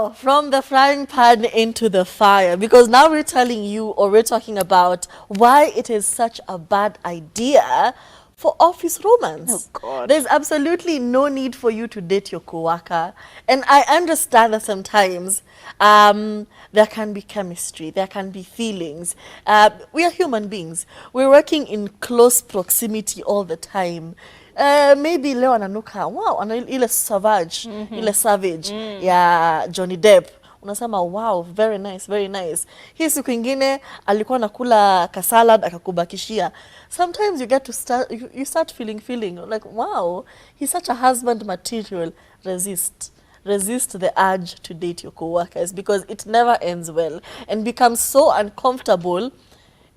Now, from the frying pan into the fire, because now we're telling you, or we're talking about why it is such a bad idea for office romance. Oh, God. There's absolutely no need for you to date your coworker. And I understand that sometimes there can be chemistry, there can be feelings. We are human beings. We're working in close proximity all the time. Maybe leo ananuka wow, ana ile savage, ile savage ya Johnny Depp. Unasema wow, very nice, very nice. Hii siku ingine alikuwa nakula kasalad akakubakishia. Sometimes you get to start, you start feeling like wow, he's such a husband material. Resist the urge to date your co-workers, because it never ends well and becomes so uncomfortable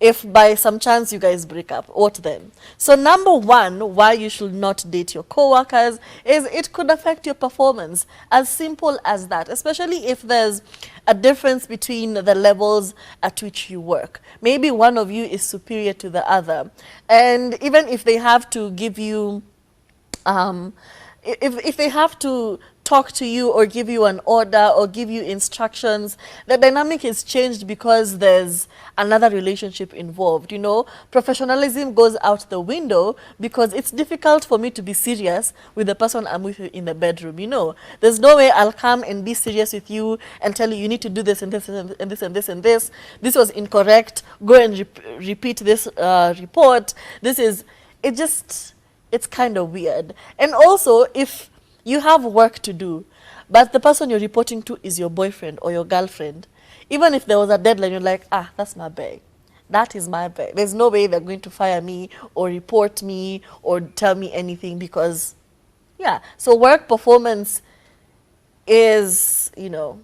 if by some chance you guys break up. What then? So number one, why you should not date your co-workers is it could affect your performance. As simple as that, especially if there's a difference between the levels at which you work. Maybe one of you is superior to the other, and even if they have to give you if they have to talk to you or give you an order or give you instructions, the dynamic is changed because there's another relationship involved. You know, professionalism goes out the window because it's difficult for me to be serious with the person I'm with in the bedroom. You know, there's no way I'll come and be serious with you and tell you need to do this and this and this and this and this. This was incorrect. Go and repeat this report. This is, it's kind of weird. And also, if you have work to do, but the person you're reporting to is your boyfriend or your girlfriend, even if there was a deadline, you're like, ah, that's my bag. That is my bag. There's no way they're going to fire me or report me or tell me anything because, yeah. So work performance is, you know,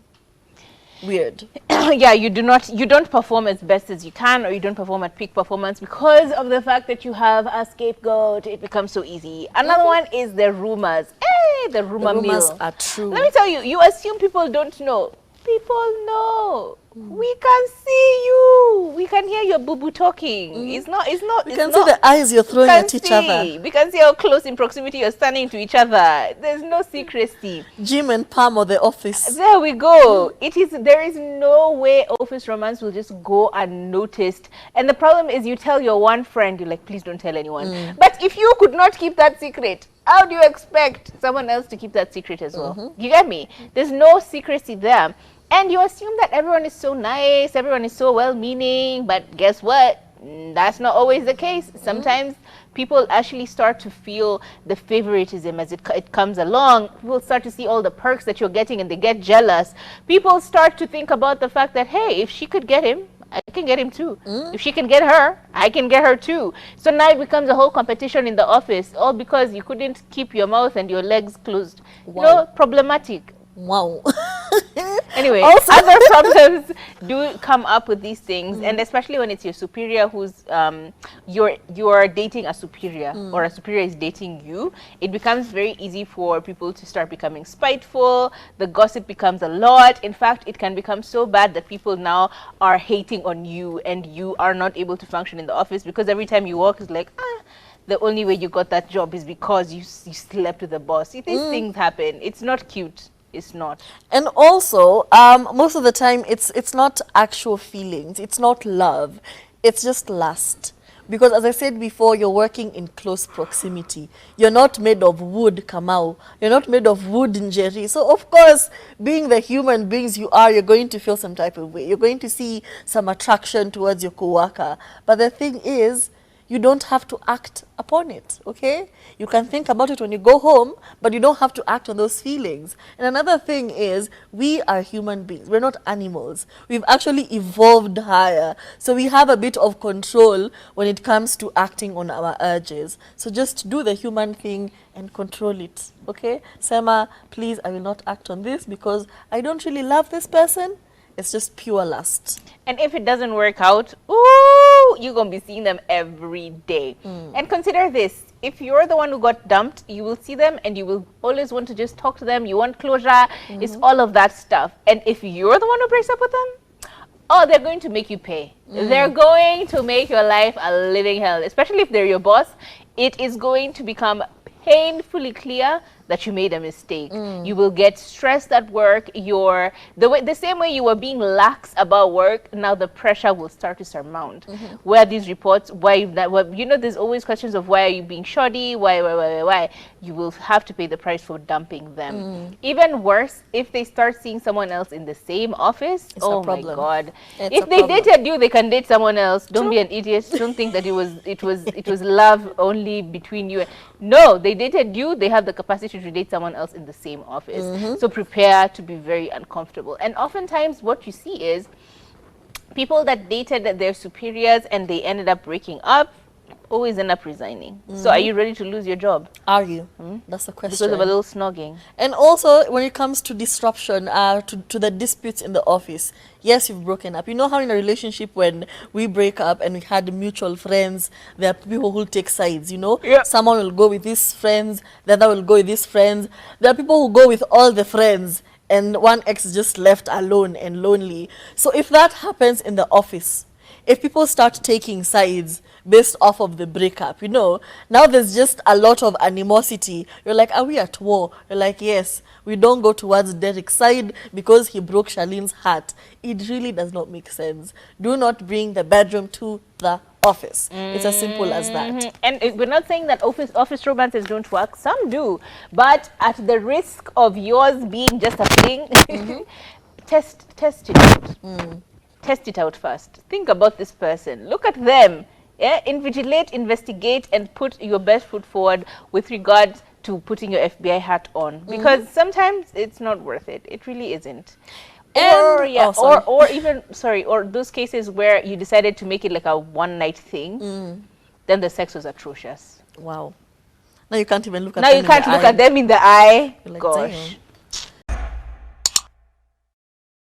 weird. Yeah, you don't perform as best as you can, or you don't perform at peak performance because of the fact that you have a scapegoat. It becomes so easy. Another one is the rumors. Hey, the rumors mill are true. Let me tell you, you assume people don't know. People know. We can see you. We can hear your boo-boo talking. It's not. We can see the eyes you're throwing at each other. We can see how close in proximity you're standing to each other. There's no secrecy. Jim and Pam or the office. There we go. There is no way office romance will just go unnoticed. And the problem is, you tell your one friend, you're like, please don't tell anyone. But if you could not keep that secret, how do you expect someone else to keep that secret as well? You get me? There's no secrecy there. And you assume that everyone is so nice, everyone is so well-meaning, but guess what? That's not always the case. Sometimes people actually start to feel the favoritism as it comes along. People start to see all the perks that you're getting and they get jealous. People start to think about the fact that, hey, if she could get him, I can get him too. If she can get her, I can get her too. So now it becomes a whole competition in the office, all because you couldn't keep your mouth and your legs closed. Wow. No, problematic. Wow. Anyway, also other problems do come up with these things, and especially when it's your superior who's you're dating a superior, or a superior is dating you, it becomes very easy for people to start becoming spiteful. The gossip becomes a lot. In fact, it can become so bad that people now are hating on you, and you are not able to function in the office because every time you walk, it's like, the only way you got that job is because you slept with the boss. See, these things happen. It's not cute. It's not. And also, most of the time, it's not actual feelings. It's not love. It's just lust. Because as I said before, you're working in close proximity. You're not made of wood, Kamau. You're not made of wood, Njeri. So, of course, being the human beings you are, you're going to feel some type of way. You're going to see some attraction towards your co-worker. But the thing is, you don't have to act upon it, okay? You can think about it when you go home, but you don't have to act on those feelings. And another thing is, we are human beings. We're not animals. We've actually evolved higher. So we have a bit of control when it comes to acting on our urges. So just do the human thing and control it, okay? Sema, please, I will not act on this because I don't really love this person. It's just pure lust. And if it doesn't work out, ooh, you're going to be seeing them every day. And consider this. If you're the one who got dumped, you will see them and you will always want to just talk to them. You want closure. It's all of that stuff. And if you're the one who breaks up with them, oh, they're going to make you pay. They're going to make your life a living hell. Especially if they're your boss. It is going to become painfully clear that you made a mistake. You will get stressed at work. The same way you were being lax about work, now the pressure will start to surmount. Where these reports, there's always questions of why are you being shoddy, why. You will have to pay the price for dumping them. Even worse, if they start seeing someone else in the same office, oh my God. If they dated you, they can date someone else. Don't be an idiot. Don't think that it was love only between you. No, they dated you. They have the capacity to date someone else in the same office. So prepare to be very uncomfortable. And oftentimes what you see is people that dated their superiors and they ended up breaking up always end up resigning. So are you ready to lose your job? Are you? That's the question. Because of a little snogging. And also, when it comes to disruption, to the disputes in the office, yes, you've broken up. You know how in a relationship when we break up and we had mutual friends, there are people who take sides, you know? Yeah. Someone will go with his friends, the other will go with his friends. There are people who go with all the friends and one ex is just left alone and lonely. So if that happens in the office, if people start taking sides based off of the breakup, you know, now there's just a lot of animosity. You're like, are we at war? You're like, yes, we don't go towards Derek's side because he broke Charlene's heart. It really does not make sense. Do not bring the bedroom to the office. It's as simple as that. And we're not saying that office romances don't work. Some do. But at the risk of yours being just a thing, test it out. Test it out first. Think about this person. Look at them. Yeah? Invigilate, investigate, and put your best foot forward with regard to putting your FBI hat on. Because sometimes it's not worth it. It really isn't. Or or those cases where you decided to make it like a one-night thing, then the sex was atrocious. Wow. Now you can't even look at them in the eye. You're like, Gosh. damn.